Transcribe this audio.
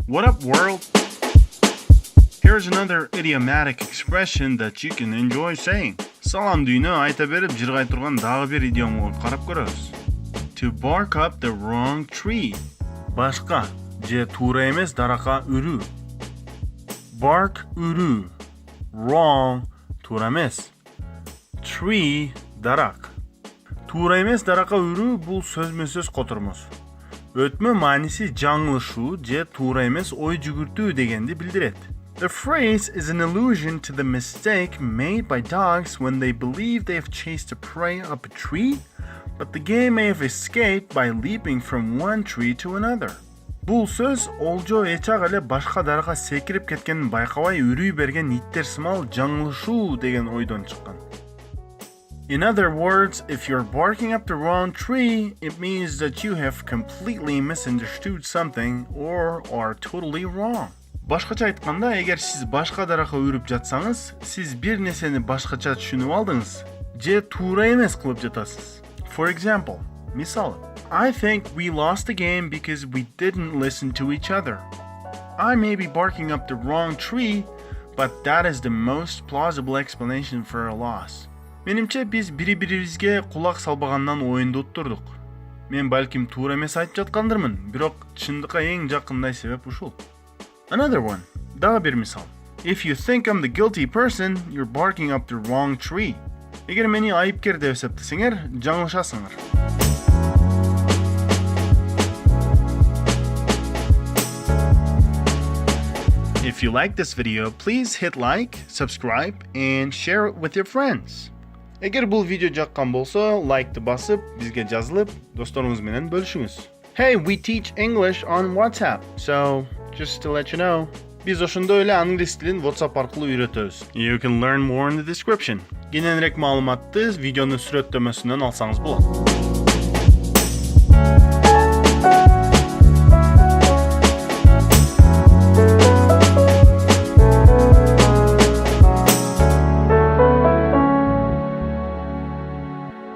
What up, world? Here's another idiomatic expression that you can enjoy saying. Салам дүйнө айта берип жыргай турган дагы бир идиомго карап көрөбүз. To bark up the wrong tree. Башка же туура эмес дарака үрүү. Bark үрүү. Wrong туура эмес. Tree дарак. Туура эмес дарака үрүү бул сөзмө-сөз котормосу. Өтмө мааниси жаңылышуу же туура эмес ой жүгүртүү дегенди билдирет. The phrase is an allusion to the mistake made by dogs when they believe they have chased a prey up a tree, but the game may have escaped by leaping from one tree to another. Бул сөз олжо эчак эле башка дарга секирип кеткенин байкабай үрүй берген иттер сымал жаңылышуу деген ойдон чыккан. In other words, if you're barking up the wrong tree, it means that you have completely misunderstood something or are totally wrong. Башкача айтканда, эгер сиз башка дарака үрүп жатсаңыз, сиз бир нерсени башкача түшүнүп алдыңыз, же туура эмес кылып жатасыз. For example, мисалы, I think we lost the game because we didn't listen to each other. I may be barking up the wrong tree, but that is the most plausible explanation for a loss. Менимче биз бири-бирибизге кулак салбагандан оюнду уттурдук. Мен балким туура эмес айтып жаткандырмын, бирок чындыкка эң жакындай себеп ушул. Another one. Дагы бир мисал. If you think I'm the guilty person, you're barking up the wrong tree. Эгер мени айыпкер деп эсептесеңер, жаңылышасыңар. If you like this video, please hit like, subscribe, and share it with your friends. Эгер бул видео жаккан болсо, лайкты басып, бизге жазылып, досторуңуз менен бөлүшүңүз. Hey, we teach English on WhatsApp, so just to let you know, биз ошондой эле англис тилин вотсап аркылуу үйрөтөбүз. You can learn more in the description. Кененирээк маалыматты видеонун сүрөттөмөсүнөн алсаңыз болот.